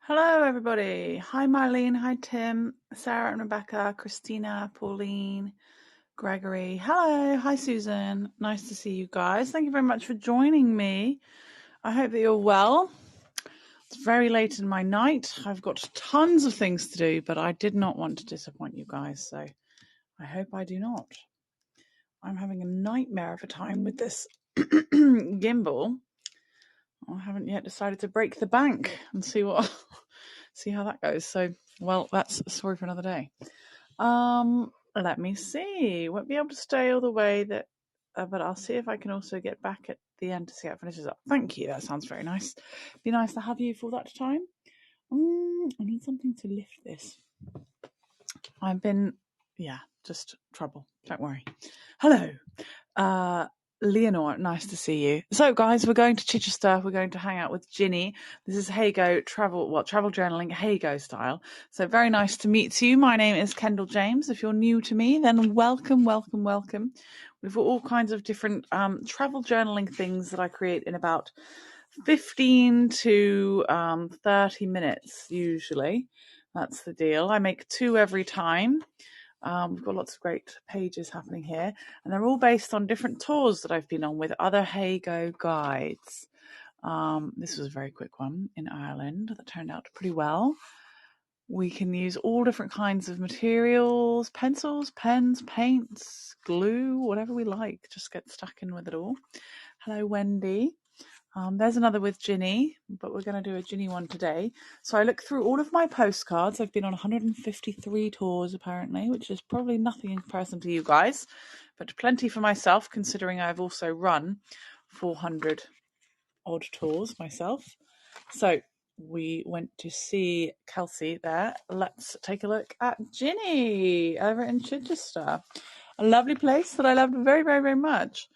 Hello, everybody. Hi, Marlene. Hi, Tim, Sarah and Rebecca, Christina, Pauline, Gregory. Hello. Hi, Susan. Nice to see you guys. Thank you very much for joining me. I hope that you're well. It's very late in my night. I've got tons of things to do, but I did not want to disappoint you guys, so I hope I do not. I'm having a nightmare of a time with this gimbal. I haven't yet decided to break the bank and see how that goes. So, well, that's a story for another day. Let me see. Won't be able to stay all the way but I'll see if I can also get back at the end to see how it finishes up. Thank you. That sounds very nice. Be nice to have you for that time. I need something to lift this. I've been, just trouble. Don't worry. Hello. Leonore, nice to see you. So, guys, we're going to Chichester. We're going to hang out with Ginny. This is Heygo travel journaling, Heygo style. So, very nice to meet you. My name is MissKendalJames. If you're new to me, then welcome. We've got all kinds of different travel journaling things that I create in about 15 to 30 minutes, usually. That's the deal. I make 2 every time. We've got lots of great pages happening here, and they're all based on different tours that I've been on with other Heygo guides. This was a very quick one in Ireland that turned out pretty well. We can use all different kinds of materials, pencils, pens, paints, glue, whatever we like. Just get stuck in with it all. Hello, Wendy. There's another with Ginny, but we're going to do a Ginny one today. So I look through all of my postcards. I've been on 153 tours, apparently, which is probably nothing in comparison to you guys, but plenty for myself, considering I've also run 400 odd tours myself. So we went to see Kelsey there. Let's take a look at Ginny over in Chichester. A lovely place that I loved very, very, very much.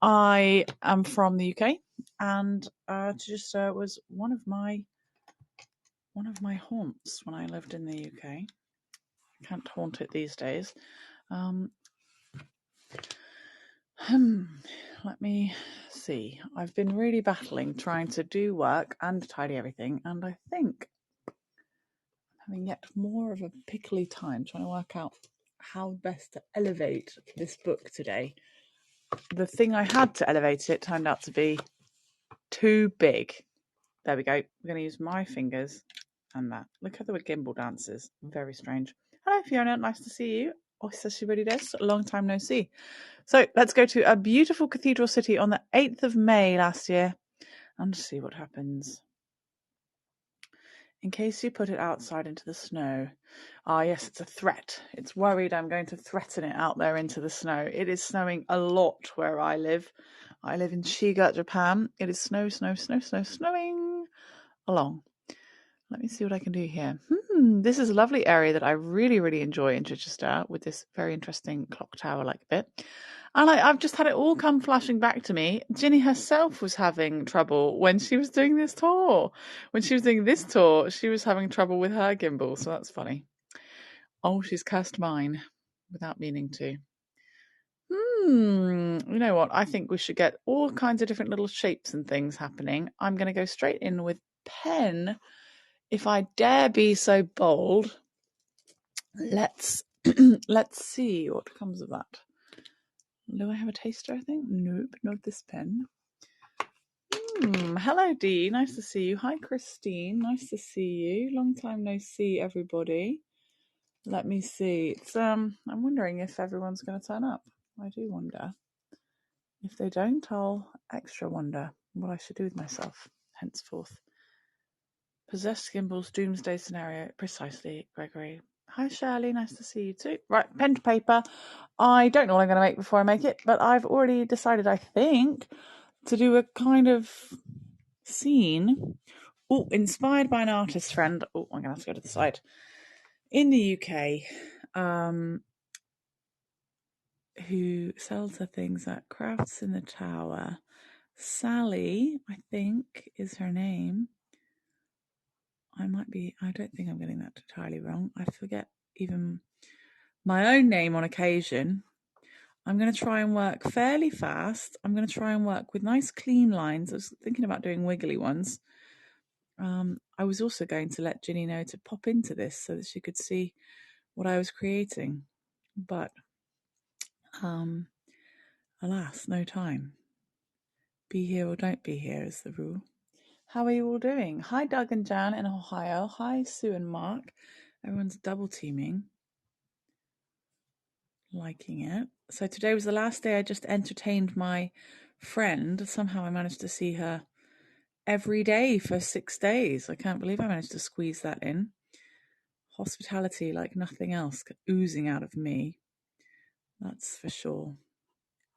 I am from the UK, and Chichester was one of my haunts when I lived in the UK. I can't haunt it these days. Let me see. I've been really battling trying to do work and tidy everything, and I think I'm having yet more of a pickly time trying to work out how best to elevate this book today. The thing I had to elevate it turned out to be too big. There we go. We're going to use my fingers and that. Look how the gimbal dances. Very strange. Hello, Fiona. Nice to see you. Osashiburi desu. Long time no see. So let's go to a beautiful cathedral city on the 8th of May last year and see what happens. In case you put it outside into the snow. Yes, it's a threat. It's worried I'm going to threaten it out there into the snow. It is snowing a lot where I live. I live in Shiga, Japan. It is snowing along. Let me see what I can do here. This is a lovely area that I really, really enjoy in Chichester with this very interesting clock tower-like bit. And I've just had it all come flashing back to me. Ginny herself was having trouble when she was doing this tour. When she was doing this tour, she was having trouble with her gimbal, so that's funny. Oh, she's cursed mine without meaning to. You know what? I think we should get all kinds of different little shapes and things happening. I'm going to go straight in with pen. If I dare be so bold, let's see what comes of that. Do I have a taster, I think? Nope, not this pen. Hello, Dee. Nice to see you. Hi, Christine. Nice to see you. Long time no see, everybody. Let me see. It's I'm wondering if everyone's going to turn up. I do wonder. If they don't, I'll extra wonder what I should do with myself henceforth. Possessed Gimbal's doomsday scenario. Precisely, Gregory. Hi, Shirley. Nice to see you too. Right, pen to paper. I don't know what I'm going to make before I make it, but I've already decided, I think, to do a kind of scene. Oh, inspired by an artist friend. Oh, I'm going to have to go to the side. In the UK, who sells her things at Crafts in the Tower. Sally, I think, is her name. I don't think I'm getting that entirely wrong. I forget even my own name on occasion. I'm going to try and work fairly fast. I'm going to try and work with nice clean lines. I was thinking about doing wiggly ones. I was also going to let Ginny know to pop into this so that she could see what I was creating. But alas, no time. Be here or don't be here is the rule. How are you all doing? Hi, Doug and Jan in Ohio. Hi, Sue and Mark. Everyone's double teaming. Liking it. So today was the last day I just entertained my friend. Somehow I managed to see her every day for 6 days. I can't believe I managed to squeeze that in. Hospitality like nothing else, oozing out of me. That's for sure.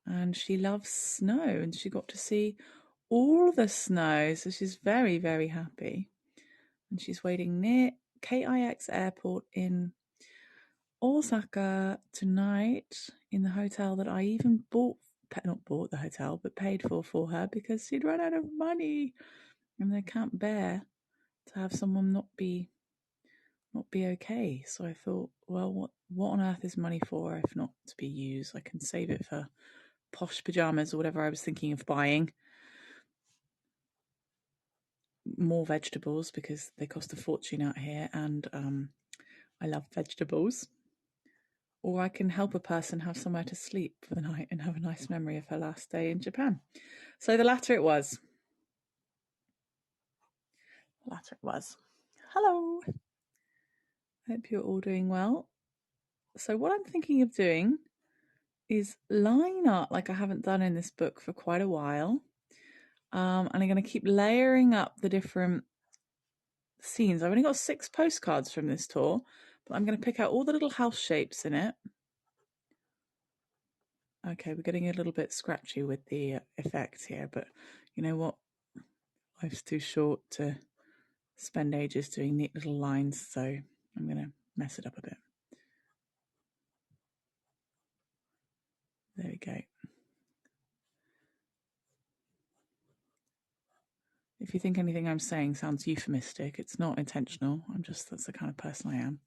And she loves snow, and she got to see all the snow, so she's very, very happy. And she's waiting near KIX Airport in Osaka tonight in the hotel that I even not bought the hotel, but paid for her because she'd run out of money, and they can't bear to have someone not be okay. So I thought, well, what on earth is money for if not to be used? I can save it for posh pajamas or whatever I was thinking of buying. More vegetables because they cost a fortune out here, and I love vegetables. Or I can help a person have somewhere to sleep for the night and have a nice memory of her last day in Japan. So the latter it was. Hello. Hope you're all doing well. So what I'm thinking of doing is line art like I haven't done in this book for quite a while. And I'm going to keep layering up the different scenes. I've only got 6 postcards from this tour, but I'm going to pick out all the little house shapes in it. Okay, we're getting a little bit scratchy with the effects here, but you know what? Life's too short to spend ages doing neat little lines, so I'm going to mess it up a bit. There we go. If you think anything I'm saying sounds euphemistic, it's not intentional. That's the kind of person I am.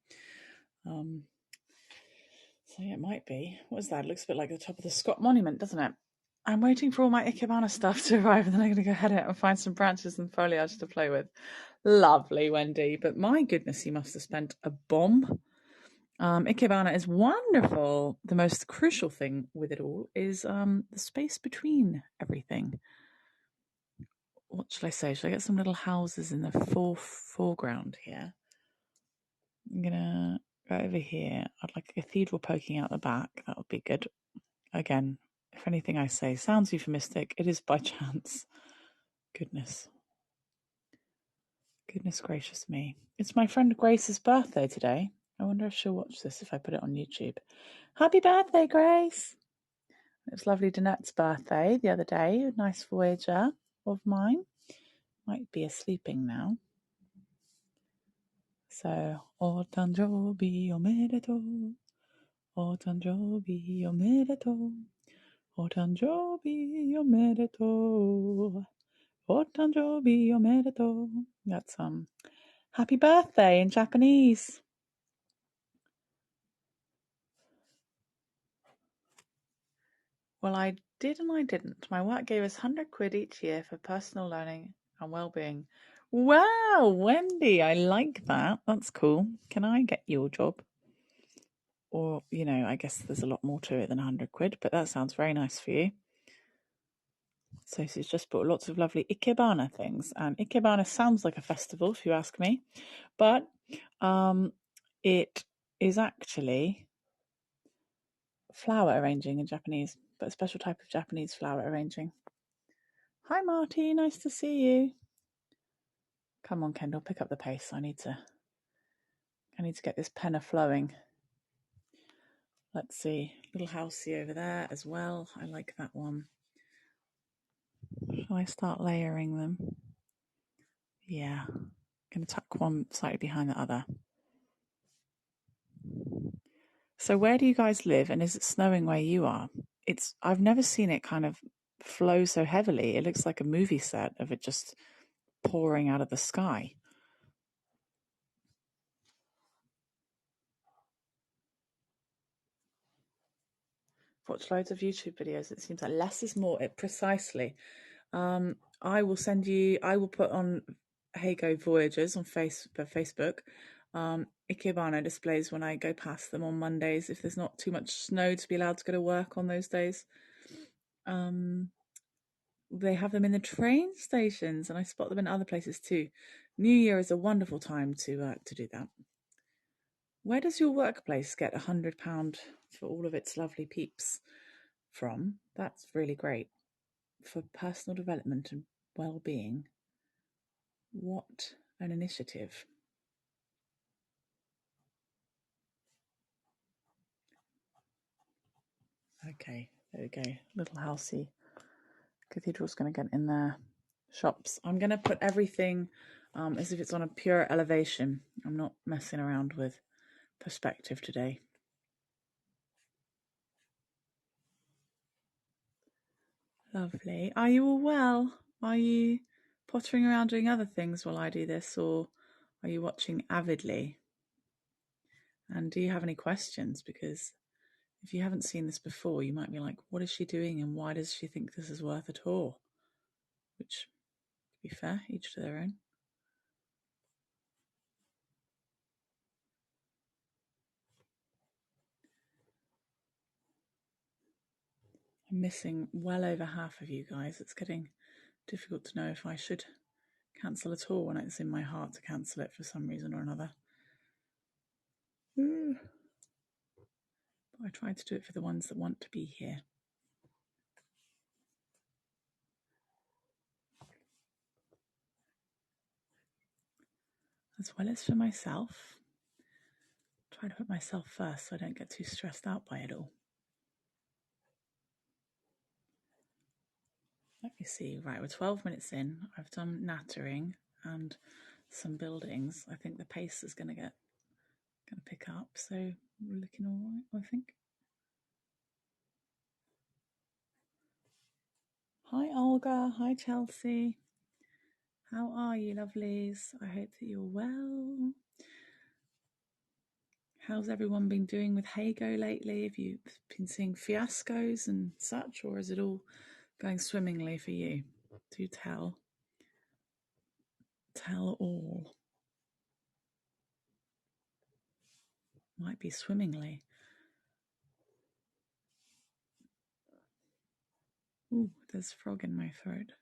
So yeah, it might be. What is that? It looks a bit like the top of the Scott Monument, doesn't it? I'm waiting for all my Ikebana stuff to arrive, and then I'm going to go head out and find some branches and foliage to play with. Lovely, Wendy. But my goodness, you must have spent a bomb. Ikebana is wonderful. The most crucial thing with it all is the space between everything. What shall I say? Should I get some little houses in the foreground here? I'm going to go over here. I'd like a cathedral poking out the back. That would be good. Again, if anything I say sounds euphemistic, it is by chance. Goodness gracious me. It's my friend Grace's birthday today. I wonder if she'll watch this if I put it on YouTube. Happy birthday, Grace! It was lovely Danette's birthday the other day. A nice Voyager of mine. Might be asleeping now. So, Otanjobi omedetou. Otanjobi omedetou. Otanjobi omedetou. Otanjobi omedetou. That's happy birthday in Japanese. Well, I did and I didn't. My work gave us 100 quid each year for personal learning and well-being. Wow, Wendy, I like that. That's cool. Can I get your job? Or, I guess there's a lot more to it than 100 quid, but that sounds very nice for you. So she's just bought lots of lovely Ikebana things. And Ikebana sounds like a festival, if you ask me. But it is actually flower arranging in Japanese, but a special type of Japanese flower arranging. Hi, Marty. Nice to see you. Come on, Kendall, pick up the pace. I need to get this penna flowing. Let's see. Little housey over there as well. I like that one. Shall I start layering them? Yeah. I'm going to tuck one slightly behind the other. So where do you guys live, and is it snowing where you are? I've never seen it kind of flow so heavily. It looks like a movie set of it just pouring out of the sky. Watch loads of YouTube videos. It seems like less is more. Precisely. I will put on Heygo Voyagers on Facebook. Ikebana displays when I go past them on Mondays if there's not too much snow to be allowed to go to work on those days. They have them in the train stations, and I spot them in other places too. New Year is a wonderful time to do that. Where does your workplace get £100 for all of its lovely peeps from? That's really great for personal development and well-being. What an initiative. Okay, there we go. Little housey. Cathedral's going to get in there. Shops. I'm going to put everything as if it's on a pure elevation. I'm not messing around with perspective today. Lovely. Are you all well? Are you pottering around doing other things while I do this, or are you watching avidly? And do you have any questions? Because if you haven't seen this before, you might be like, what is she doing and why does she think this is worth a tour? Which, to be fair, each to their own. I'm missing well over half of you guys. It's getting difficult to know if I should cancel a tour when it's in my heart to cancel it for some reason or another. But I try to do it for the ones that want to be here. As well as for myself. Try to put myself first so I don't get too stressed out by it all. Let me see. Right, we're 12 minutes in. I've done nattering and some buildings. I think the pace is going to pick up. So we're looking all right, I think. Hi, Olga. Hi, Chelsea. How are you, lovelies? I hope that you're well. How's everyone been doing with Heygo lately? Have you been seeing fiascos and such, or is it all going swimmingly for you? Do tell. Tell all. Might be swimmingly. Ooh, there's a frog in my throat.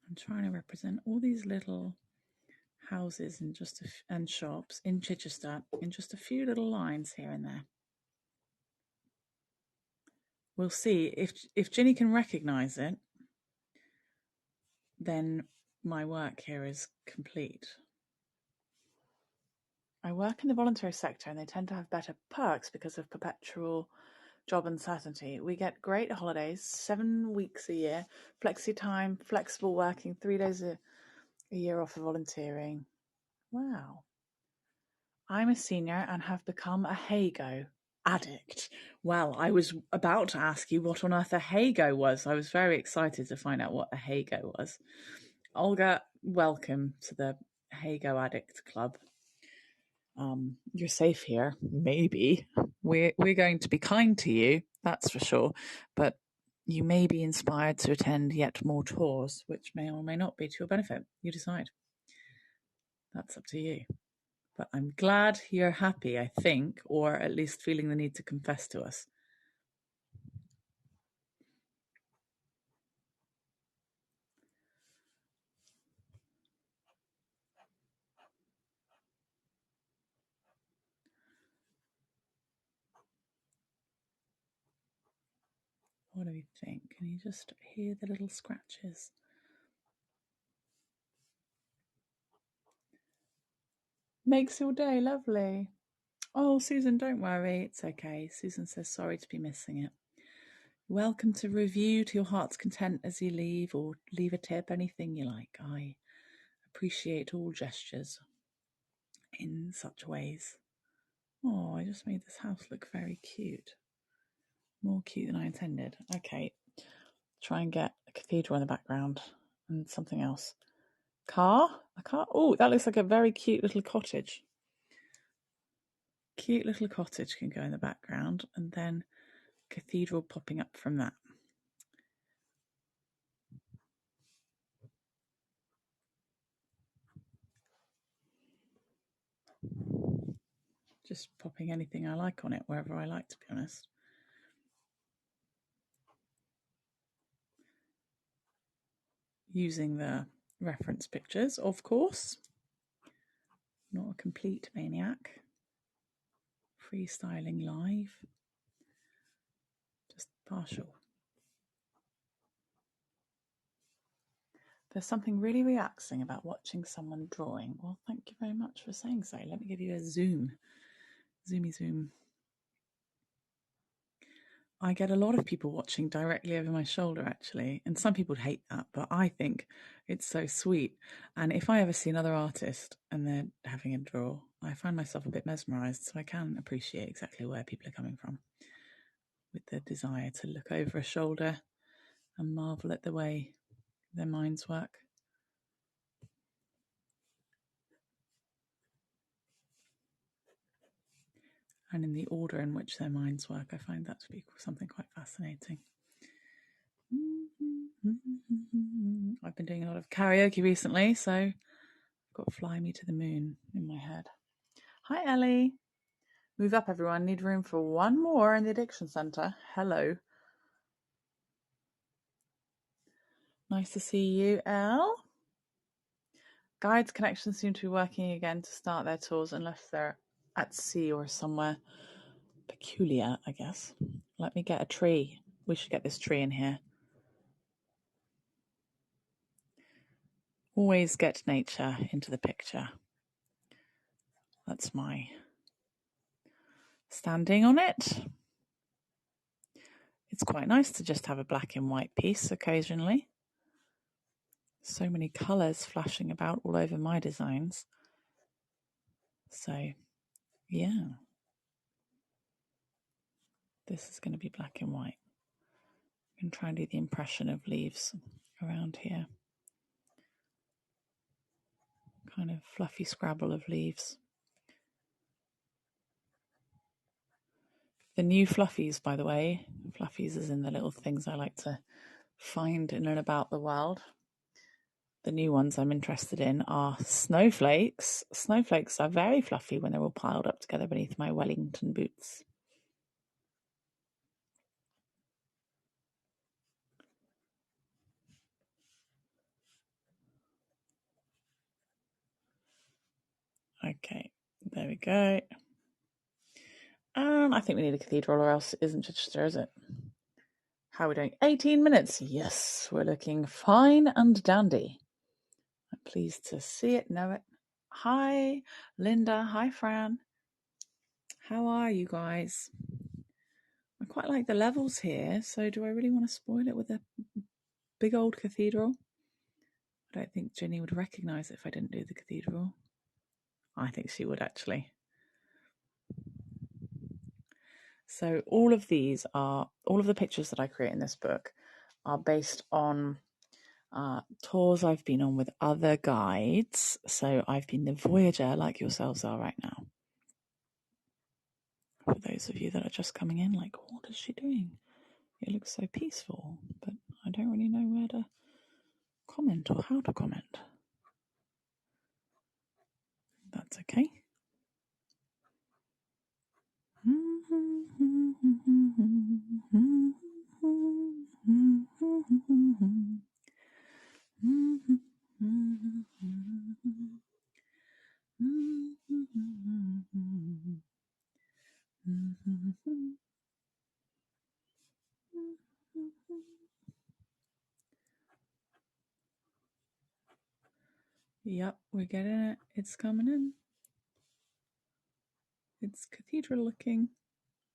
I'm trying to represent all these little houses and shops in Chichester in just a few little lines here and there. We'll see if Ginny can recognise it, then my work here is complete. I work in the voluntary sector and they tend to have better perks because of perpetual job uncertainty. We get great holidays, 7 weeks a year, flexi time, flexible working, 3 days a year off for volunteering. Wow. I'm a senior and have become a Heygo addict. Well, I was about to ask you what on earth a Heygo was. I was very excited to find out what a Heygo was. Olga, welcome to the Heygo Addict Club. You're safe here, maybe. We're going to be kind to you, that's for sure, but you may be inspired to attend yet more tours, which may or may not be to your benefit. You decide. That's up to you. But I'm glad you're happy, I think, or at least feeling the need to confess to us. What do we think? Can you just hear the little scratches? Makes your day lovely. Oh, Susan, don't worry. It's okay. Susan says sorry to be missing it. Welcome to review to your heart's content as you leave, or leave a tip, anything you like. I appreciate all gestures in such ways. Oh, I just made this house look very cute. More cute than I intended. Okay, try and get a cathedral in the background and something else. A car? Oh, that looks like a very cute little cottage. cute little cottage can go in the background, and then cathedral popping up from that. Just popping anything I like on it, wherever I like, to be honest. Using the reference pictures, of course. Not a complete maniac. Freestyling live. Just partial. There's something really relaxing about watching someone drawing. Well, thank you very much for saying so. Let me give you a zoom. Zoomy zoom. I get a lot of people watching directly over my shoulder, actually. And some people hate that, but I think it's so sweet. And if I ever see another artist and they're having a draw, I find myself a bit mesmerized. So I can appreciate exactly where people are coming from with the desire to look over a shoulder and marvel at the way their minds work. And in the order in which their minds work, I find that to be something quite fascinating. I've been doing a lot of karaoke recently, so I've got Fly Me to the Moon in my head. Hi, Ellie. Move up, everyone. Need room for one more in the Addiction Centre. Hello. Nice to see you, Elle. Guides Connections seem to be working again to start their tours, unless they're at sea or somewhere peculiar, I guess. Let me get a tree. We should get this tree in here. Always get nature into the picture. That's my standing on it. It's quite nice to just have a black and white piece occasionally. So many colours flashing about all over my designs. So, yeah. This is going to be black and white. I can try and do the impression of leaves around here. Kind of fluffy scrabble of leaves. The new fluffies, by the way, fluffies is in the little things I like to find in and about the world. The new ones I'm interested in are snowflakes. Snowflakes are very fluffy when they're all piled up together beneath my Wellington boots. Okay, there we go. I think we need a cathedral, or else it isn't Chichester, is it? How are we doing? 18 minutes. Yes, we're looking fine and dandy. I'm pleased to see it, know it. Hi, Linda. Hi, Fran. How are you guys? I quite like the levels here, so do I really want to spoil it with a big old cathedral? I don't think Ginny would recognise it if I didn't do the cathedral. I think she would, actually. So all of the pictures that I create in this book are based on tours I've been on with other guides. So I've been the voyager, like yourselves are right now. For those of you that are just coming in, like, what is she doing? It looks so peaceful, but I don't really know where to comment or how to comment. That's okay. Yep, we're getting it. It's coming in. It's cathedral looking.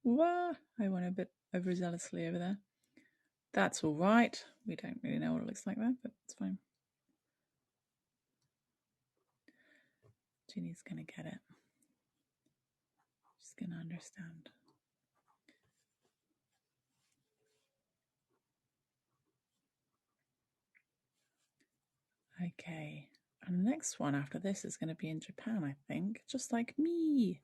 Wah! I went a bit overzealously over there. That's all right. We don't really know what it looks like there, but it's fine. Ginny's going to get it. She's going to understand. Okay. And the next one after this is going to be in Japan, I think. Just like me.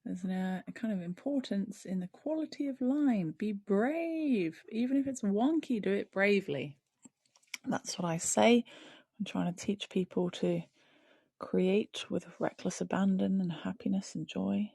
There's a kind of importance in the quality of line. Be brave. Even if it's wonky, do it bravely. That's what I say. I'm trying to teach people to create with reckless abandon and happiness and joy.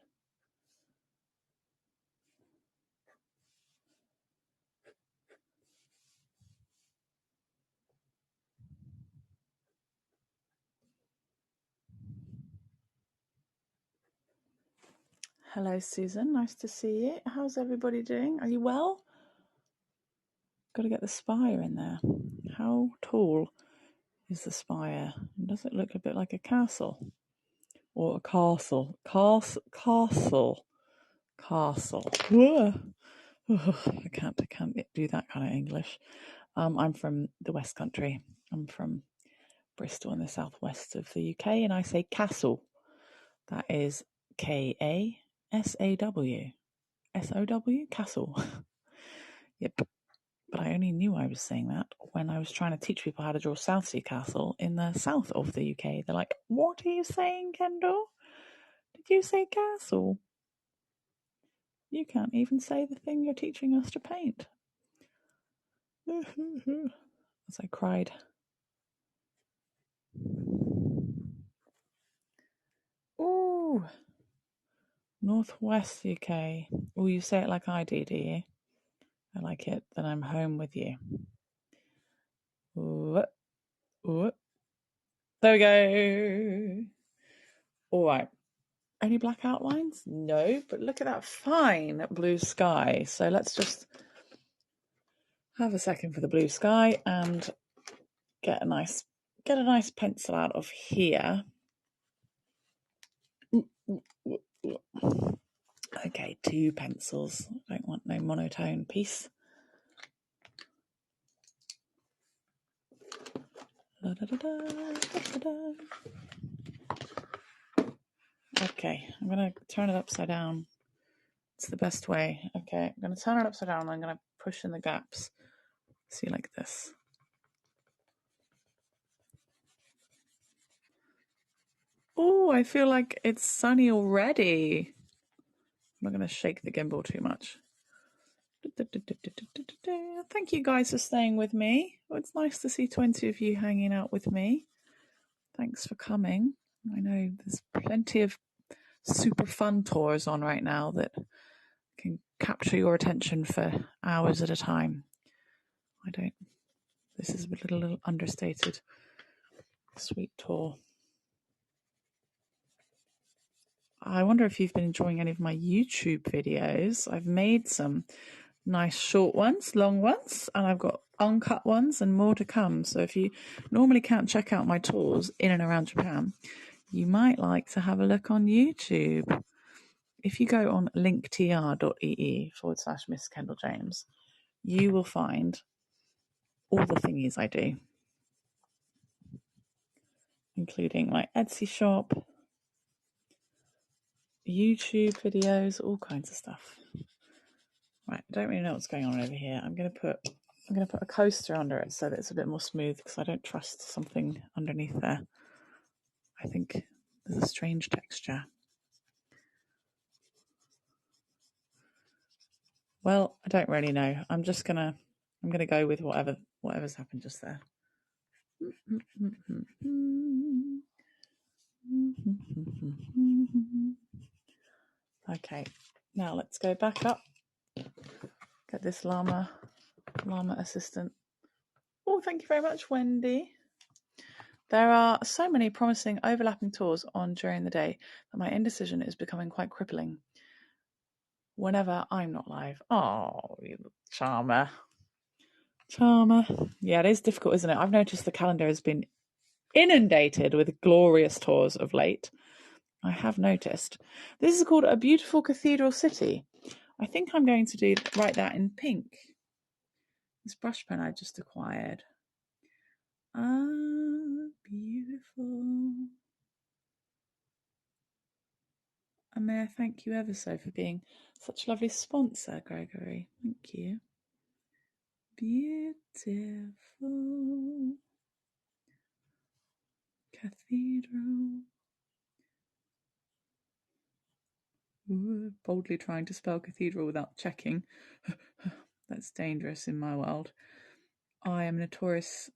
Hello, Susan. Nice to see you. How's everybody doing? Are you well? Got to get the spire in there. How tall is the spire? Does it look a bit like a castle? Or a castle? Castle. Whoa. I can't do that kind of English. I'm from the West Country. I'm from Bristol in the southwest of the UK, and I say castle. That is Kasaw. SOW? Castle. Yep. But I only knew I was saying that when I was trying to teach people how to draw Southsea Castle in the south of the UK. They're like, what are you saying, Kendall? Did you say castle? You can't even say the thing you're teaching us to paint. As I cried. Ooh. Northwest UK. Oh, you say it like I do you? I like it. Then I'm home with you. Ooh. Ooh. There we go. All right. Any black outlines? No, but look at that fine blue sky. So let's just have a second for the blue sky and get a nice pencil out of here. Okay, 2 pencils. I don't want no monotone piece. Okay, I'm going to turn it upside down. It's the best way. Okay, I'm going to turn it upside down and I'm going to push in the gaps. See, like this. Oh, I feel like it's sunny already. I'm not going to shake the gimbal too much. Thank you guys for staying with me. Well, it's nice to see 20 of you hanging out with me. Thanks for coming. I know there's plenty of super fun tours on right now that can capture your attention for hours at a time. This is a little understated. Sweet tour. I wonder if you've been enjoying any of my YouTube videos. I've made some nice short ones, long ones, and I've got uncut ones and more to come. So if you normally can't check out my tours in and around Japan, you might like to have a look on YouTube. If you go on linktr.ee/MissKendalJames, you will find all the thingies I do, including my Etsy shop, YouTube videos, all kinds of stuff. Right, I don't really know what's going on over here. I'm going to put a coaster under it so that it's a bit more smooth because I don't trust something underneath there. I think there's a strange texture. Well, I don't really know. I'm gonna go with whatever's happened just there. Okay, now let's go back up. Get this llama assistant. Oh, thank you very much, Wendy. There are so many promising overlapping tours on during the day that my indecision is becoming quite crippling whenever I'm not live. Oh, you charmer. Yeah, it is difficult, isn't it? I've noticed the calendar has been inundated with glorious tours of late. I have noticed. This is called A Beautiful Cathedral City. I think I'm going to write that in pink. This brush pen I just acquired. Beautiful. And may I thank you ever so for being such a lovely sponsor, Gregory. Thank you. Beautiful Cathedral Boldly trying to spell cathedral without checking. That's dangerous in my world. I am notorious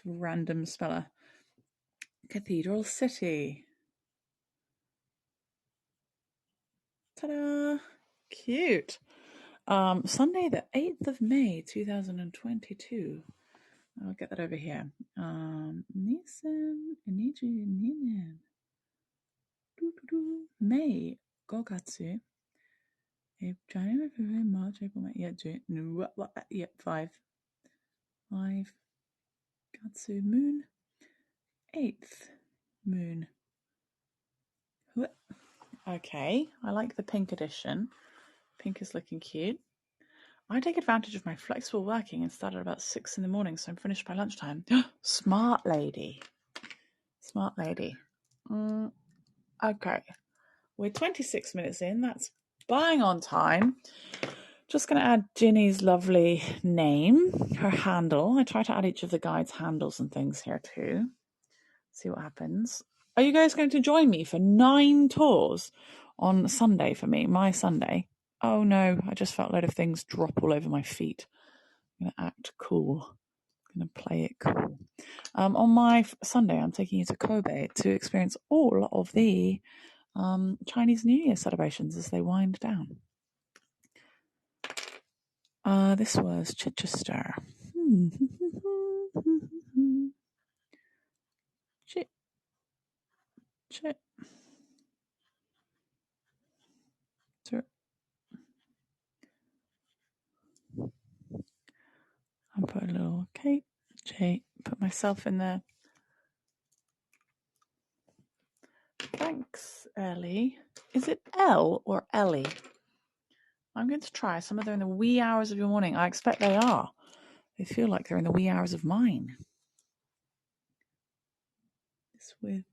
random speller. Cathedral City. Ta-da! Cute. Sunday the 8th of May 2022. I'll get that over here. Nisan, Niji, Ninen. May, Gogatsu. January, February, March, April, May. Yeah, June. No, yeah, 5. 5. Gatsu, moon. 8th moon. Okay, I like the pink edition. Pink is looking cute. I take advantage of my flexible working and start at about 6 in the morning, so I'm finished by lunchtime. Smart lady. Smart lady. Okay. We're 26 minutes in. That's bang on time. Just going to add Ginny's lovely name, her handle. I try to add each of the guides' handles and things here too. See what happens. Are you guys going to join me for 9 tours on Sunday for me, my Sunday? Oh no, I just felt a load of things drop all over my feet. I'm going to act cool. I'm going to play it cool. On my Sunday, I'm taking you to Kobe to experience all of the Chinese New Year celebrations as they wind down. This was Chichester. Chit. I put a little Kate, J, put myself in there. Thanks, Ellie. Is it L or Ellie? I'm going to try. Some of them in the wee hours of your morning. I expect they are. They feel like they're in the wee hours of mine. This with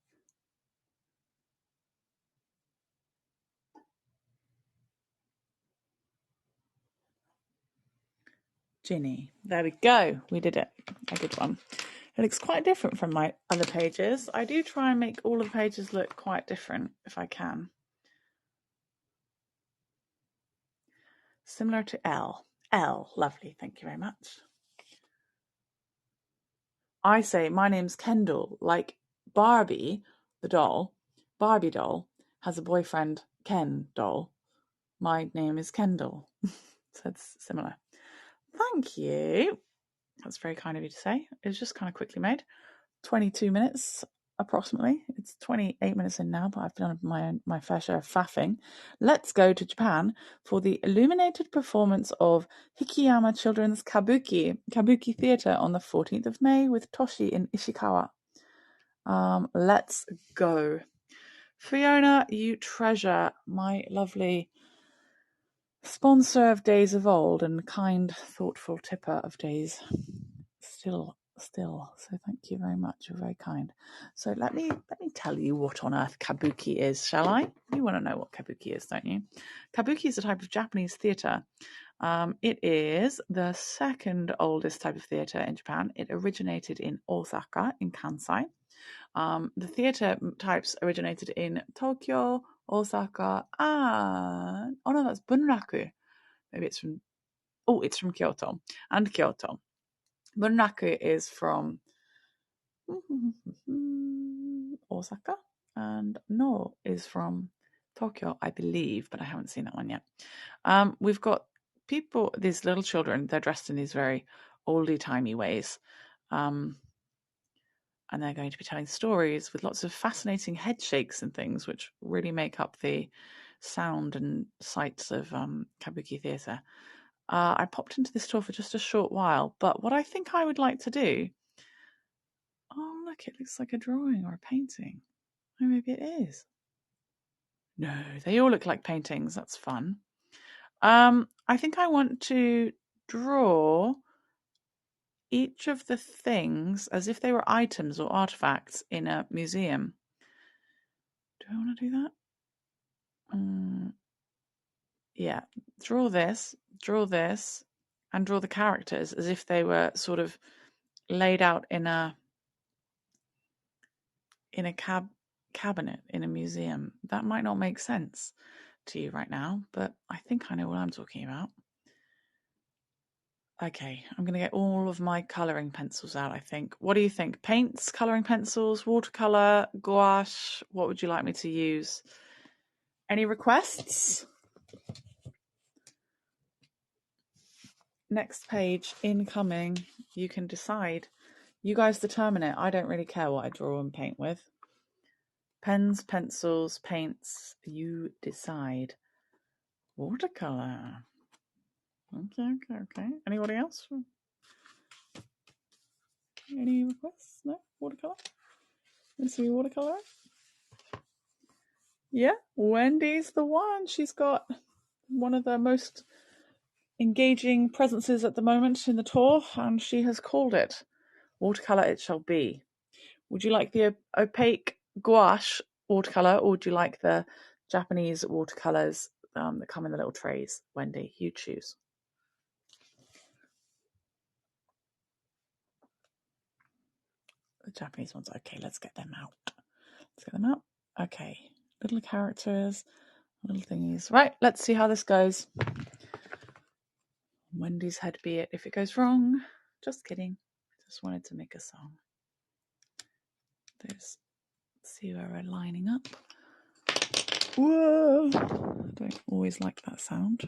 Ginny. There we go. We did it. A good one. It looks quite different from my other pages. I do try and make all of the pages look quite different if I can. Similar to L. L. Lovely. Thank you very much. I say my name's Kendall, like Barbie, the doll. Barbie doll has a boyfriend, Ken doll. My name is Kendall. So it's similar. Thank you. That's very kind of you to say. It was just kind of quickly made. 22 minutes approximately. It's 28 minutes in now, but I've done my fair share of faffing. Let's go to Japan for the illuminated performance of Hikiyama Children's Kabuki Theatre on the 14th of May with Toshi in Ishikawa. Let's go. Fiona, you treasure, my lovely sponsor of days of old and kind, thoughtful tipper of days still. So thank you very much. You're very kind. So let me tell you what on earth kabuki is, shall I? You want to know what kabuki is, don't you? Kabuki is a type of Japanese theatre. It is the second oldest type of theatre in Japan. It originated in Osaka, in Kansai. The theatre types originated in Tokyo, Osaka, and oh no, that's Bunraku. Maybe it's from Kyoto and Kyoto. Bunraku is from Osaka, and No is from Tokyo, I believe, but I haven't seen that one yet. We've got people, these little children, they're dressed in these very oldie-timey ways. And they're going to be telling stories with lots of fascinating head shakes and things, which really make up the sound and sights of kabuki theatre. I popped into this tour for just a short while, but what I think I would like to do... Oh, look, it looks like a drawing or a painting. Oh, maybe it is. No, they all look like paintings. That's fun. I think I want to draw each of the things as if they were items or artifacts in a museum. Do I want to do that? Yeah, draw this, and draw the characters as if they were sort of laid out in a cabinet in a museum. That might not make sense. to you right now, but I think I know what I'm talking about. Okay, I'm going to get all of my colouring pencils out, I think. What do you think? Paints, colouring pencils, watercolour, gouache? What would you like me to use? Any requests? Next page, incoming. You can decide. You guys determine it. I don't really care what I draw and paint with. Pens, pencils, paints. You decide. Watercolour. Okay. Anybody else? Any requests? No? Watercolour? Let's see watercolour. Yeah, Wendy's the one. She's got one of the most engaging presences at the moment in the tour, and she has called it watercolour it shall be. Would you like the opaque gouache watercolour, or would you like the Japanese watercolours that come in the little trays? Wendy, you choose. The Japanese ones. Okay, let's get them out. Okay, little characters, little thingies. Right, let's see how this goes. Wendy's head be it if it goes wrong. Just kidding. Just wanted to make a song. Let's see where we're lining up. Whoa! I don't always like that sound.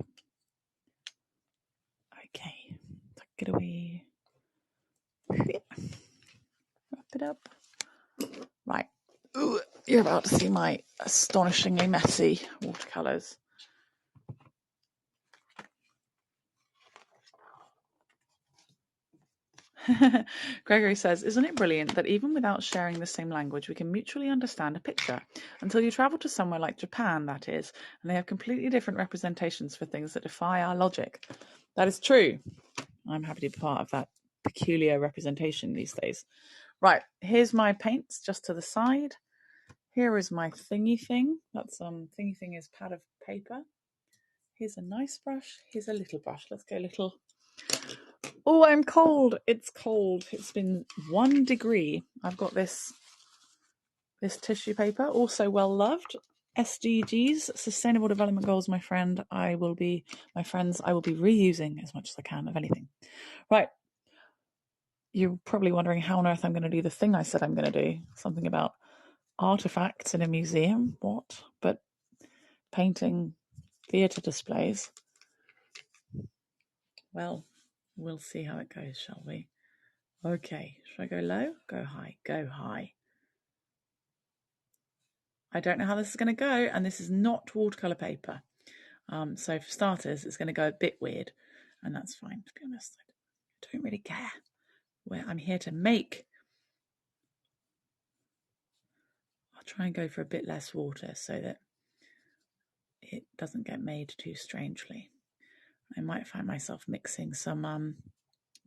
Okay, tuck it away. Wrap it up. Right. Ooh, you're about to see my astonishingly messy watercolours. Gregory says, isn't it brilliant that even without sharing the same language, we can mutually understand a picture? Until you travel to somewhere like Japan, that is, and they have completely different representations for things that defy our logic. That is true. I'm happy to be part of that peculiar representation these days. Right, here's my paints just to the side. Here is my thingy thing. That's thingy thing is pad of paper. Here's a nice brush. Here's a little brush. Let's go little. Oh, I'm cold. It's cold. It's been 1 degree. I've got this tissue paper, also well loved. SDGs, Sustainable Development Goals, my friends. I will be reusing as much as I can of anything. Right. You're probably wondering how on earth I'm going to do the thing I said I'm going to do. Something about artifacts in a museum. What? But painting theatre displays. Well, we'll see how it goes, shall we? Okay, should I go low? Go high. Go high. I don't know how this is going to go, and this is not watercolour paper. So for starters, it's going to go a bit weird, and that's fine, to be honest. I don't really care. I'm here to make. I'll try and go for a bit less water so that it doesn't get made too strangely. I might find myself mixing some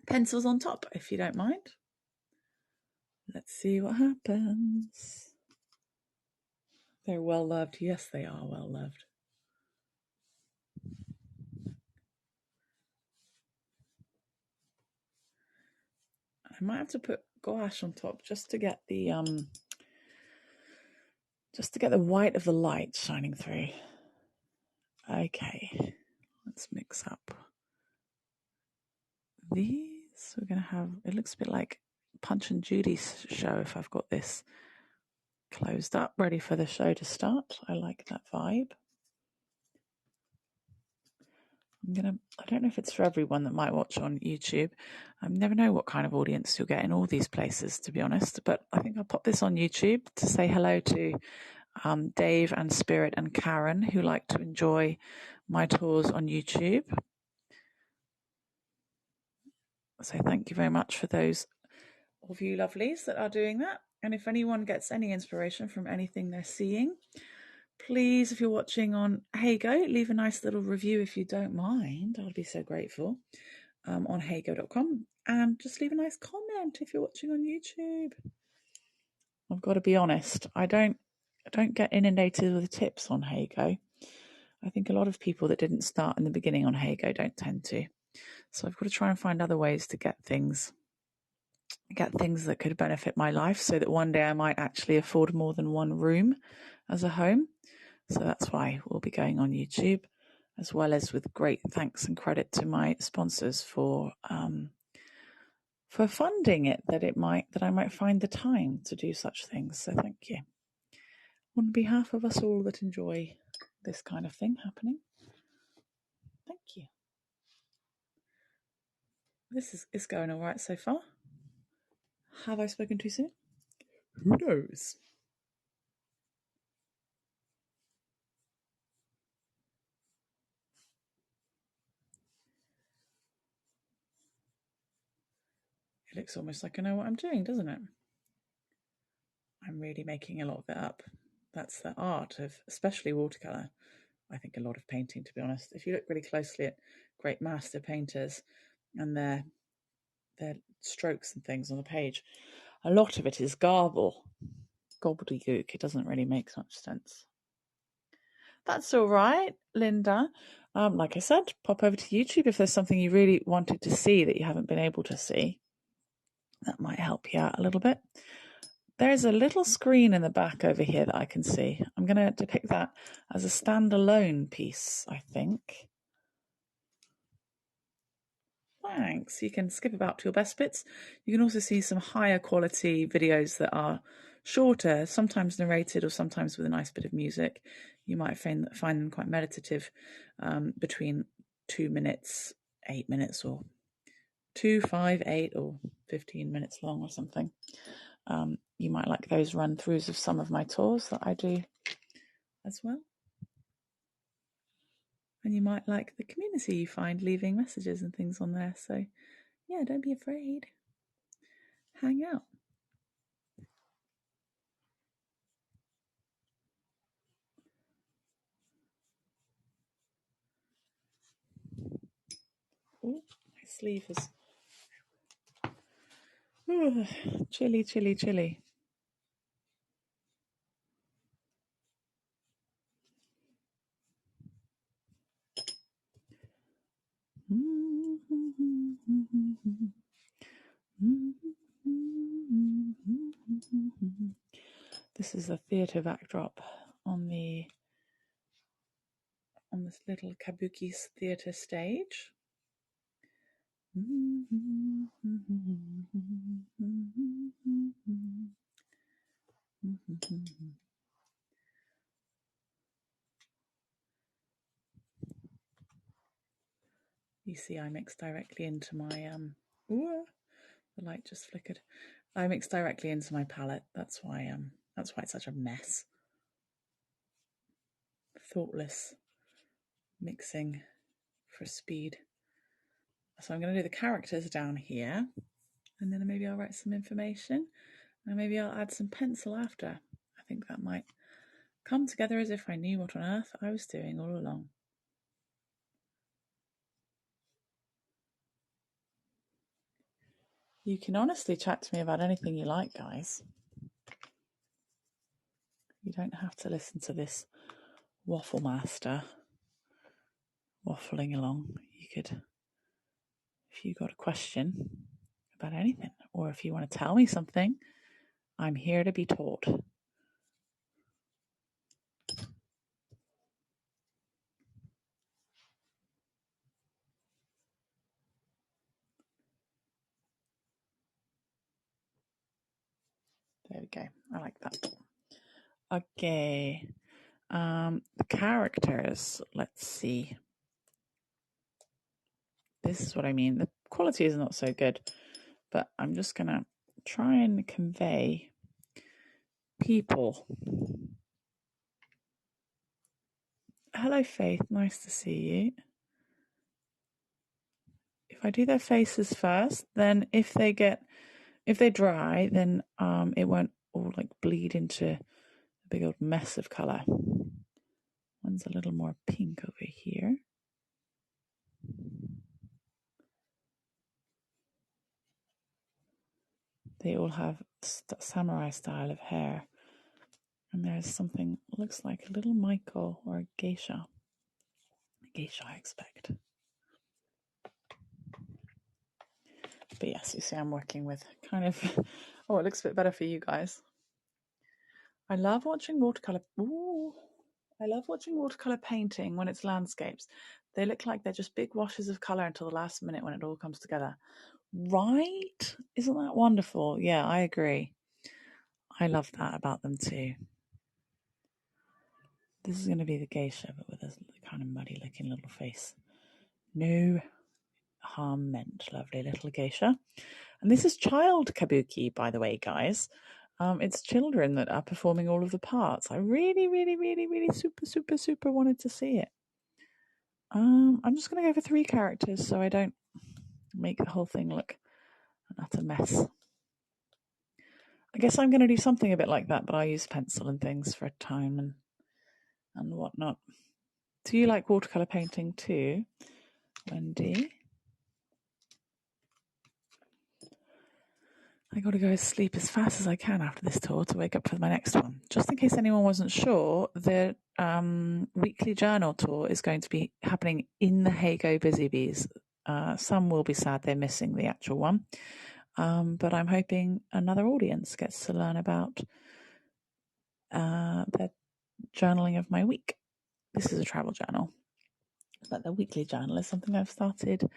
pencils on top, if you don't mind. Let's see what happens. They're well loved. Yes, they are well loved. I might have to put gouache on top just to get the white of the light shining through. Okay, let's mix up these. We're going to have, it looks a bit like Punch and Judy's show if I've got this closed up, ready for the show to start. I like that vibe. I don't know if it's for everyone that might watch on YouTube. I never know what kind of audience you'll get in all these places, to be honest, but I think I'll pop this on YouTube to say hello to Dave and Spirit and Karen, who like to enjoy my tours on YouTube. So thank you very much for those of you lovelies that are doing that. And if anyone gets any inspiration from anything they're seeing, please, if you're watching on Heygo, leave a nice little review if you don't mind. I'd be so grateful on heygo.com. And just leave a nice comment if you're watching on YouTube. I've got to be honest, I don't get inundated with tips on Heygo. I think a lot of people that didn't start in the beginning on Heygo don't tend to. So I've got to try and find other ways to get things that could benefit my life so that one day I might actually afford more than one room as a home. So that's why we'll be going on YouTube, as well as with great thanks and credit to my sponsors for funding it, that I might find the time to do such things. So thank you. On behalf of us all that enjoy this kind of thing happening, thank you. This is going all right so far. Have I spoken too soon? Who knows? It looks almost like I know what I'm doing, doesn't it? I'm really making a lot of it up. That's the art of, especially watercolour. I think a lot of painting, to be honest. If you look really closely at great master painters and their strokes and things on the page, a lot of it is gobbledygook. It doesn't really make much sense. That's all right, Linda. Like I said, pop over to YouTube if there's something you really wanted to see that you haven't been able to see. That might help you out a little bit. There's a little screen in the back over here that I can see. I'm going to depict that as a standalone piece, I think. Thanks. You can skip about to your best bits. You can also see some higher quality videos that are shorter, sometimes narrated or sometimes with a nice bit of music. You might find them quite meditative, between 2 minutes, 8 minutes, or 2, 5, 8, or 15 minutes long or something. You might like those run-throughs of some of my tours that I do as well. And you might like the community you find leaving messages and things on there. So, yeah, don't be afraid. Hang out. Oh, my sleeve is chilly, chilly, chilly. This is the theatre backdrop on this little kabuki theatre stage. You see, I mix directly into my the light just flickered. I mix directly into my palette. That's why it's such a mess. Thoughtless mixing for speed. So I'm going to do the characters down here, and then maybe I'll write some information, and maybe I'll add some pencil after. I think that might come together as if I knew what on earth I was doing all along. You can honestly chat to me about anything you like, guys. You don't have to listen to this waffle master waffling along. You could, if you got a question about anything, or if you want to tell me something, I'm here to be taught. There we go. I like that. Okay. The characters. Let's see. This is what I mean. The quality is not so good, but I'm just going to try and convey people. Hello, Faith. Nice to see you. If I do their faces first, then if they dry, then it won't all like bleed into a big old mess of color. One's a little more pink over here. They all have samurai style of hair. And there's something, looks like a little Michael or a geisha. A geisha, I expect. But yes, you see I'm working with kind of, oh, it looks a bit better for you guys. I love watching watercolor. Ooh, I love watching watercolor painting when it's landscapes. They look like they're just big washes of color until the last minute when it all comes together. Right? Isn't that wonderful? Yeah, I agree. I love that about them too. This is going to be the geisha, but with a kind of muddy looking little face. No harm meant. Lovely little geisha. And this is child kabuki, by the way, guys. It's children that are performing all of the parts. I really, really, really, really super wanted to see it. I'm just going to go for 3 characters so I don't make the whole thing look an utter mess. I guess I'm going to do something a bit like that, but I use pencil and things for a time and whatnot. Do you like watercolor painting too, Wendy? I got to go to sleep as fast as I can after this tour to wake up for my next one. Just in case anyone wasn't sure, the weekly journal tour is going to be happening in the Heygo Busy Bees. Some will be sad they're missing the actual one, but I'm hoping another audience gets to learn about the journaling of my week. This is a travel journal, but the weekly journal is something I've started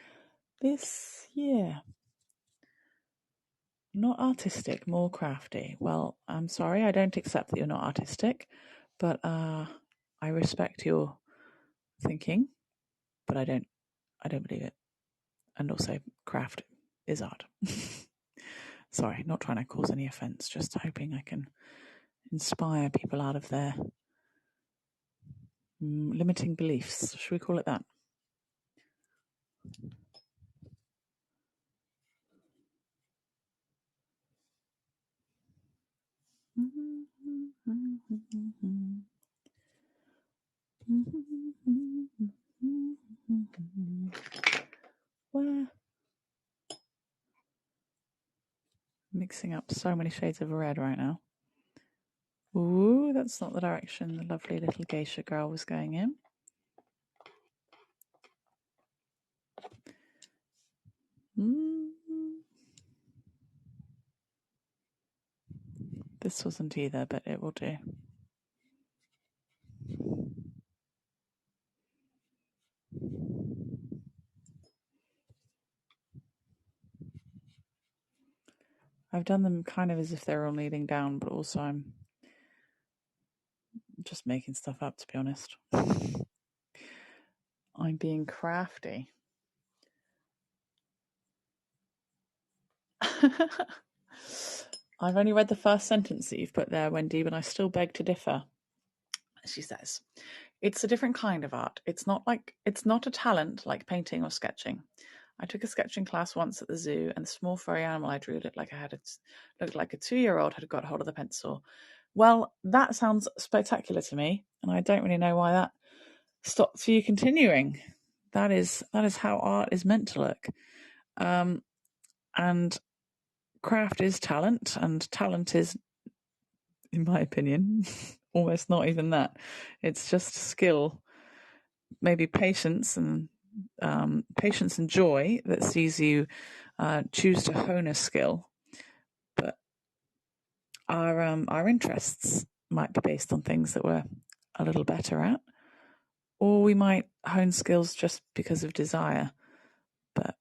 this year. Not artistic, more crafty. Well, I'm sorry, I don't accept that you're not artistic, but I respect your thinking, but I don't believe it. And also, craft is art. Sorry, not trying to cause any offense, just hoping I can inspire people out of their limiting beliefs. Should we call it that? Where? Mixing up so many shades of red right now. Ooh, that's not the direction the lovely little geisha girl was going in. This wasn't either, but it will do. I've done them kind of as if they're all kneeling down, but also I'm just making stuff up, to be honest. I'm being crafty. I've only read the first sentence that you've put there, Wendy, but I still beg to differ. She says, it's a different kind of art. It's not a talent like painting or sketching. I took a sketching class once at the zoo, and the small furry animal I drew looked like a 2-year-old had got hold of the pencil. Well, that sounds spectacular to me, and I don't really know why that stops you continuing. That is how art is meant to look. And craft is talent, and talent is, in my opinion, almost not even that. It's just skill, maybe patience and joy that sees you choose to hone a skill. But our interests might be based on things that we're a little better at, or we might hone skills just because of desire. But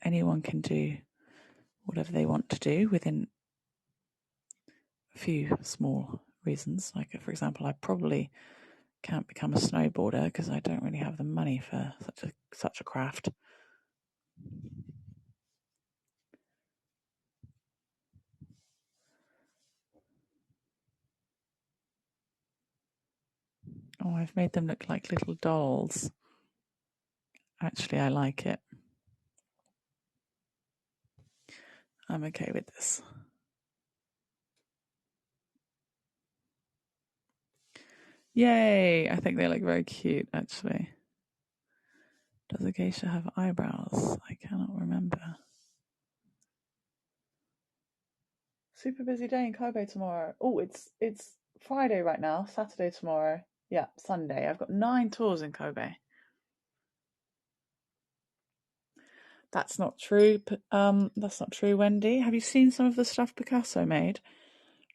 anyone can do whatever they want to do within a few small reasons. Like, for example, I probably can't become a snowboarder because I don't really have the money for such a craft. Oh, I've made them look like little dolls. Actually, I like it. I'm okay with this. Yay! I think they look very cute, actually. Does a geisha have eyebrows? I cannot remember. Super busy day in Kobe tomorrow. Oh, it's Friday right now. Saturday tomorrow. Yeah, Sunday. I've got 9 tours in Kobe. That's not true. That's not true, Wendy. Have you seen some of the stuff Picasso made?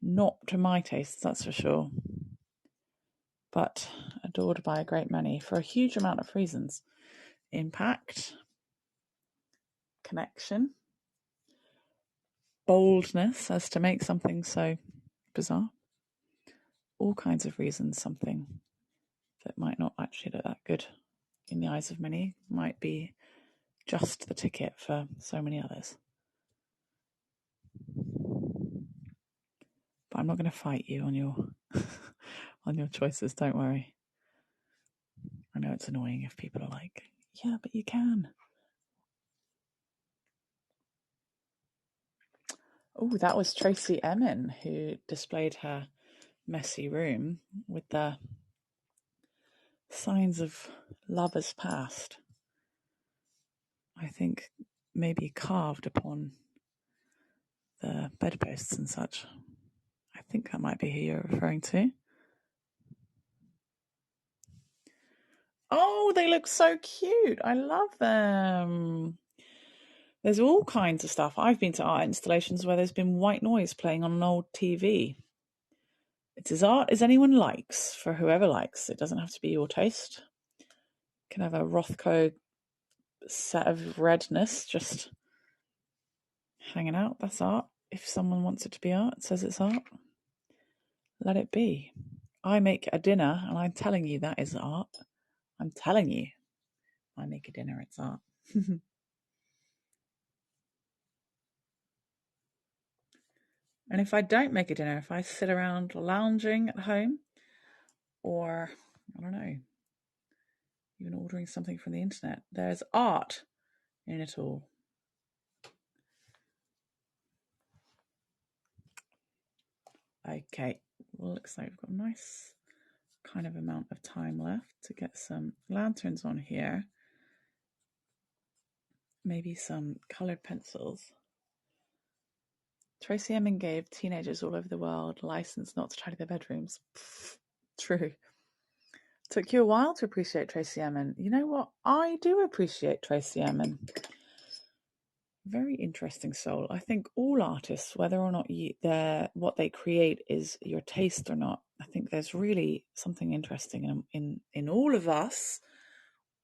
Not to my taste, that's for sure. but adored by a great many for a huge amount of reasons. Impact, connection, boldness as to make something so bizarre, all kinds of reasons. Something that might not actually look that good in the eyes of many might be just the ticket for so many others. But I'm not going to fight you on your on your choices, don't worry. I know it's annoying if people are like, yeah, but you can. Oh, that was Tracy Emin who displayed her messy room with the signs of lovers past. I think maybe carved upon the bedposts and such. I think that might be who you're referring to. Oh, they look so cute. I love them. There's all kinds of stuff. I've been to art installations where there's been white noise playing on an old TV. It's as art as anyone likes, for whoever likes. It doesn't have to be your taste. You can have a Rothko set of redness just hanging out. That's art. If someone wants it to be art, says it's art, let it be. I make a dinner and I'm telling you that is art. I'm telling you, I make a dinner, it's art. And if I don't make a dinner, if I sit around lounging at home, or I don't know, even ordering something from the internet, there's art in it all. Okay, well, looks like we've got a nice kind of amount of time left to get some lanterns on here. Maybe some colored pencils. Tracy Emin gave teenagers all over the world license not to tidy their bedrooms. Pfft, true. Took you a while to appreciate Tracy Emin. You know what? I do appreciate Tracy Emin. Very interesting soul. I think all artists, whether or not what they create is your taste or not, I think there's really something interesting in all of us.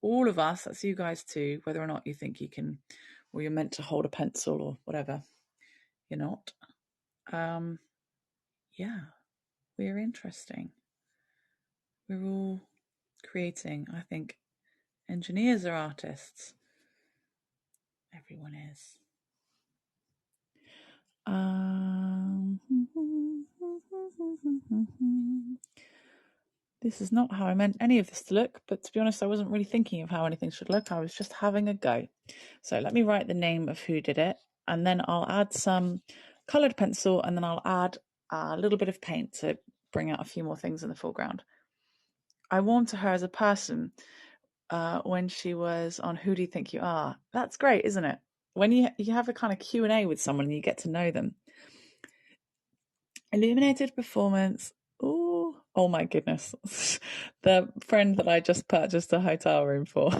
All of us, that's you guys too, whether or not you think you can, or you're meant to hold a pencil or whatever. You're not. Yeah, we're interesting. We're all creating. I think engineers are artists. Everyone is. This is not how I meant any of this to look, but to be honest, I wasn't really thinking of how anything should look. I was just having a go. So let me write the name of who did it, and then I'll add some coloured pencil, and then I'll add a little bit of paint to bring out a few more things in the foreground. I warmed to her as a person when she was on Who Do You Think You Are? That's great, isn't it? When you have a kind of Q&A with someone and you get to know them. Illuminated performance. Ooh, oh my goodness. The friend that I just purchased a hotel room for.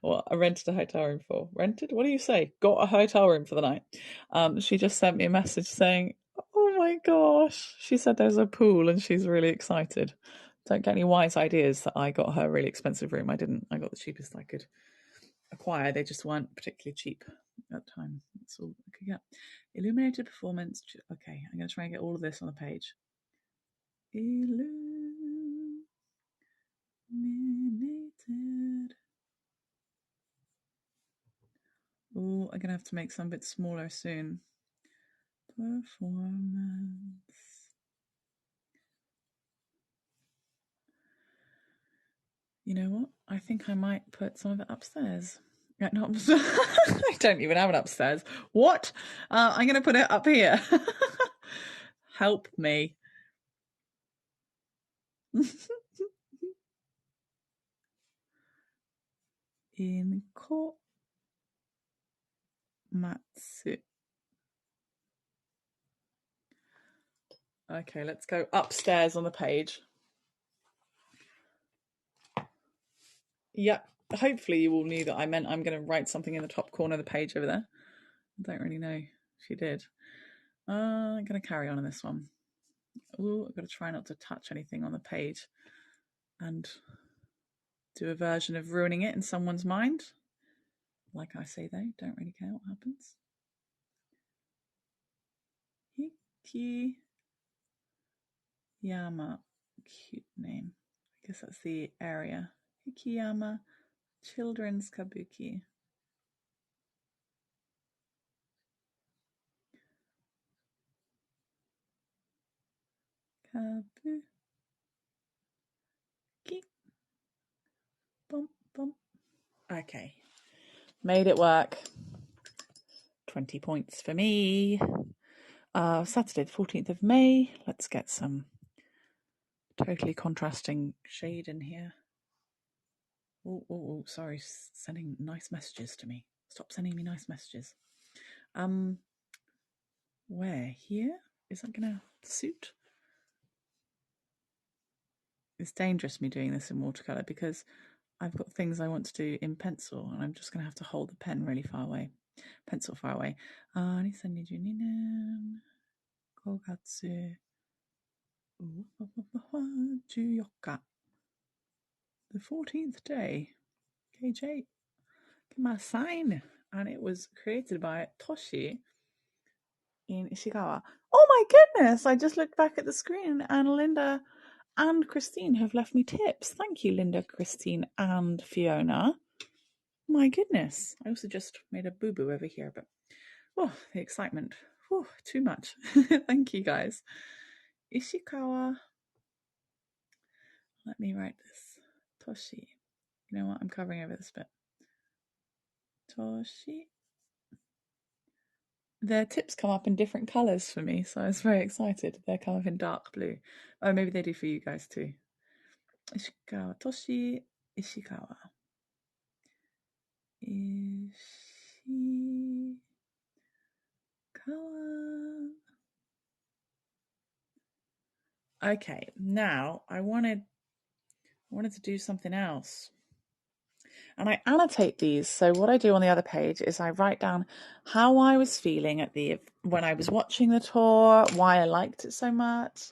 Well, I rented a hotel room for. Rented? What do you say? Got a hotel room for the night. She just sent me a message saying, oh my gosh. She said there's a pool and she's really excited. Don't get any wise ideas that I got her a really expensive room. I didn't. I got the cheapest I could acquire. They just weren't particularly cheap at the time. That's all I could get. Illuminated performance. Okay, I'm going to try and get all of this on the page. Illuminated. Oh, I'm going to have to make some a bit smaller soon. Performance. You know what? I think I might put some of it upstairs. No, I don't even have it upstairs. What? I'm going to put it up here. Help me. In Matsu. Okay, let's go upstairs on the page. Yep. Hopefully you all knew that I meant I'm going to write something in the top corner of the page over there. I don't really know if you did. I'm going to carry on in this one. Ooh, I've got to try not to touch anything on the page. and do a version of ruining it in someone's mind. Like I say, though, don't really care what happens. Hikiyama, cute name. I guess that's the area. Hikiyama Children's Kabuki. Kabuki. Bump, bump. Okay. Made it work. 20 points for me. Saturday, the 14th of May. Let's get some totally contrasting shade in here. Oh, sorry, sending nice messages to me. Stop sending me nice messages. Where? Here? Is that gonna suit? It's dangerous me doing this in watercolor because I've got things I want to do in pencil and I'm just gonna have to hold the pen really far away. Pencil far away. 2012年5月14日 the 14th day. KJ, my sign. And it was created by Toshi in Ishikawa. Oh my goodness! I just looked back at the screen and Linda and Christine have left me tips. Thank you, Linda, Christine, and Fiona. My goodness. I also just made a boo-boo over here, but the excitement. Too much. Thank you, guys. Ishikawa. Let me write this. Toshi. You know what? I'm covering over this bit. Toshi. Their tips come up in different colours for me, so I was very excited. They come up in dark blue. Oh, maybe they do for you guys too. Ishikawa. Toshi Ishikawa. Ishikawa. Okay, now I wanted to do something else. And I annotate these. So what I do on the other page is I write down how I was feeling when I was watching the tour, why I liked it so much.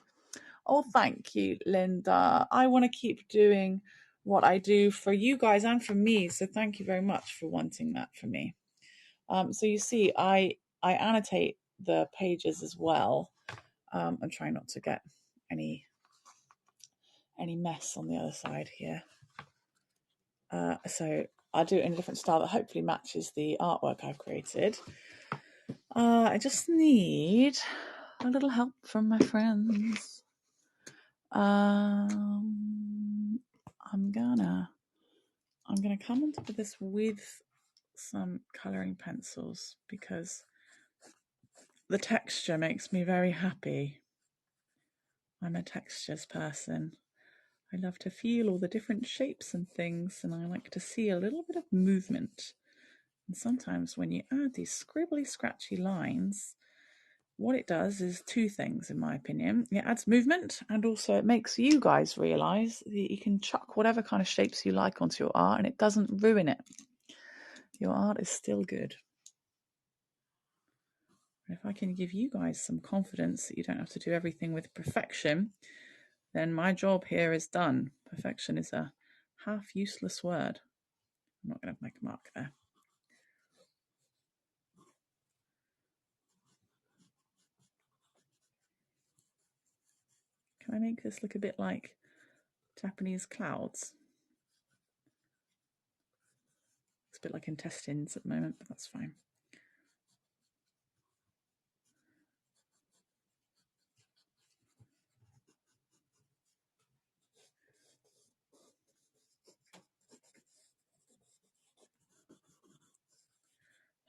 Oh, thank you, Linda. I want to keep doing what I do for you guys and for me. So thank you very much for wanting that for me. So you see, I annotate the pages as well. I'm trying not to get any mess on the other side here. So I'll do it in a different style that hopefully matches the artwork I've created. I just need a little help from my friends. I'm gonna come on top of this with some coloring pencils because the texture makes me very happy. I'm a textures person. I love to feel all the different shapes and things, and I like to see a little bit of movement. And sometimes when you add these scribbly, scratchy lines, what it does is two things, in my opinion. It adds movement, and also it makes you guys realise that you can chuck whatever kind of shapes you like onto your art, and it doesn't ruin it. Your art is still good. And if I can give you guys some confidence that you don't have to do everything with perfection, then my job here is done. Perfection is a half useless word. I'm not going to make a mark there. Can I make this look a bit like Japanese clouds? It's a bit like intestines at the moment, but that's fine.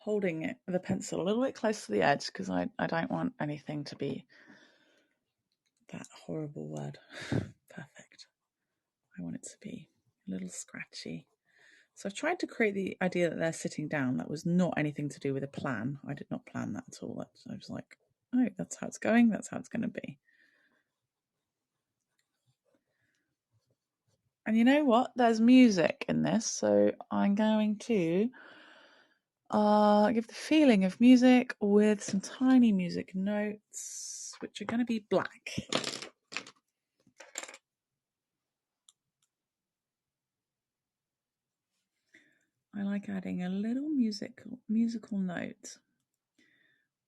Holding the pencil a little bit close to the edge because I don't want anything to be that horrible word. Perfect. I want it to be a little scratchy. So I've tried to create the idea that they're sitting down. That was not anything to do with a plan. I did not plan that at all. I was like, oh, that's how it's going. That's how it's going to be. And you know what? There's music in this. So I'm going to give the feeling of music with some tiny music notes, which are going to be black. I like adding a little musical note,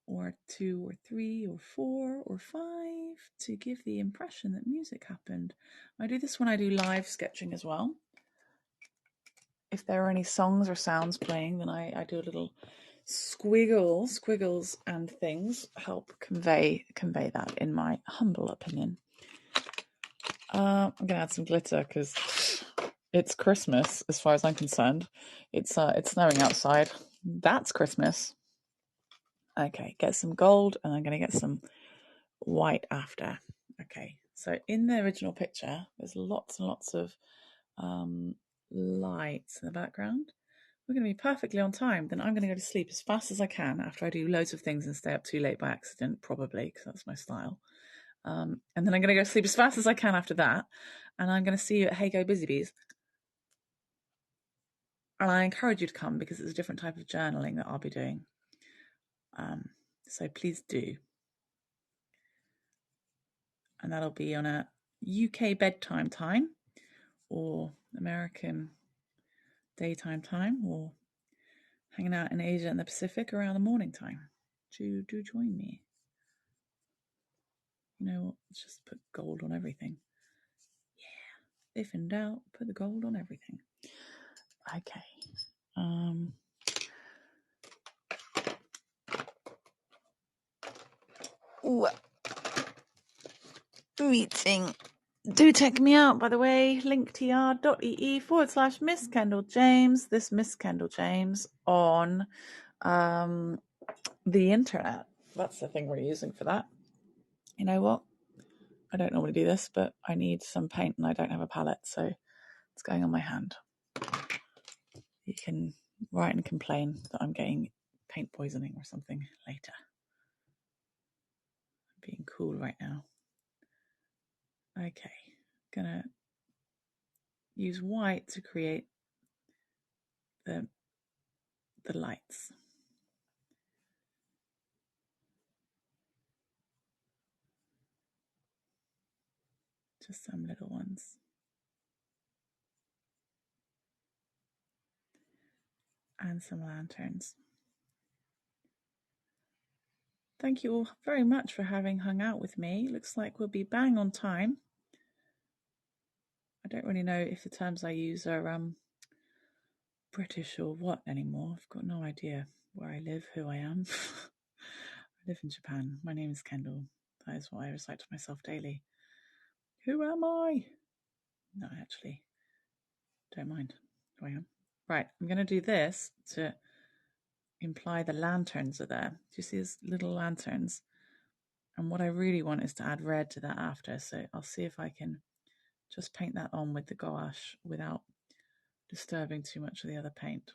or 2 or 3 or 4 or 5 to give the impression that music happened. I do this when I do live sketching as well. If there are any songs or sounds playing, then I do a little squiggles and things help convey that, in my humble opinion. I'm gonna add some glitter because it's Christmas as far as I'm concerned. It's snowing outside. That's Christmas. Okay, get some gold, and I'm gonna get some white after. Okay, so in the original picture, there's lots and lots of lights in the background. We're going to be perfectly on time. Then I'm going to go to sleep as fast as I can after I do loads of things and stay up too late by accident, probably, because that's my style. And then I'm going to go to sleep as fast as I can after that. And I'm going to see you at Heygo Busy Bees. And I encourage you to come because it's a different type of journaling that I'll be doing. So please do. And that'll be on a UK bedtime time or American daytime time, or hanging out in Asia and the Pacific around the morning time. Do join me. You know what? Let's just put gold on everything. Yeah. If in doubt, put the gold on everything. Okay. Meeting. Do check me out, by the way. linktr.ee/MissKendalJames. This MissKendalJames on the internet. That's the thing we're using for that. You know what? I don't normally do this, but I need some paint and I don't have a palette, so it's going on my hand. You can write and complain that I'm getting paint poisoning or something later. I'm being cool right now. Okay, gonna use white to create the lights. Just some little ones. And some lanterns. Thank you all very much for having hung out with me. Looks like we'll be bang on time. I don't really know if the terms I use are British or what anymore. I've got no idea where I live, who I am. I live in Japan. My name is Kendall. That is what I recite to myself daily. Who am I? No, actually, don't mind who I am. Right, I'm going to do this to imply the lanterns are there. Do you see these little lanterns? And what I really want is to add red to that after. So I'll see if I can just paint that on with the gouache without disturbing too much of the other paint.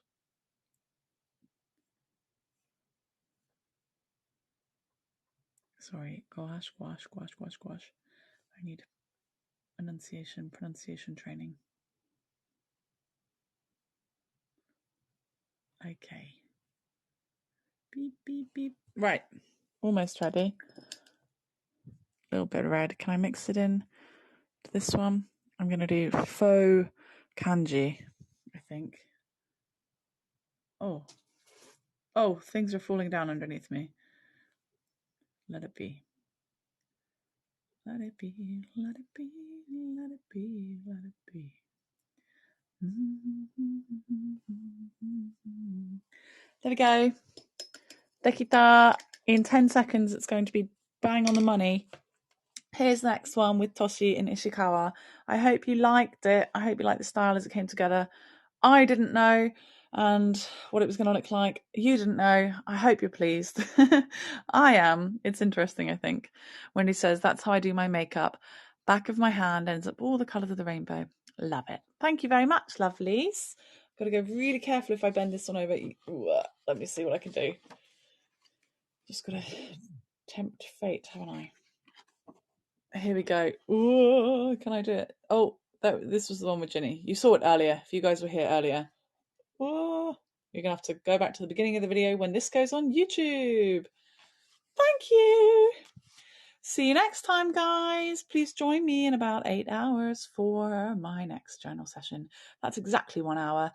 Sorry, gouache. I need pronunciation training. Okay. Beep, beep, beep. Right. Almost ready. A little bit of red. Can I mix it in to this one? I'm going to do faux kanji, I think. Oh, things are falling down underneath me. Let it be. Let it be, let it be, let it be, let it be. There we go. Dekita. In 10 seconds, it's going to be bang on the money. Here's the next one with Toshi in Ishikawa. I hope you liked it. I hope you liked the style as it came together. I didn't know, and what it was going to look like. You didn't know. I hope you're pleased. I am. It's interesting, I think. When he says, that's how I do my makeup. Back of my hand ends up all the colours of the rainbow. Love it. Thank you very much, lovelies. Got to go really careful if I bend this one over. Ooh, let me see what I can do. Just got to tempt fate, haven't I? Here we go. Ooh, can I do it? Oh, this was the one with Ginny. You saw it earlier. If you guys were here earlier. Ooh, you're going to have to go back to the beginning of the video when this goes on YouTube. Thank you. See you next time, guys. Please join me in about 8 hours for my next journal session. That's exactly 1 hour.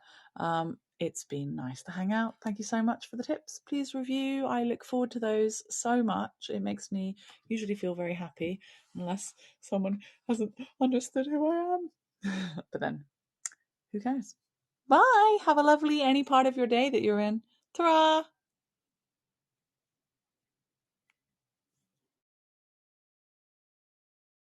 It's been nice to hang out. Thank you so much for the tips. Please review. I look forward to those so much. It makes me usually feel very happy, unless someone hasn't understood who I am. But then, who cares? Bye. Have a lovely any part of your day that you're in. Ta-ra!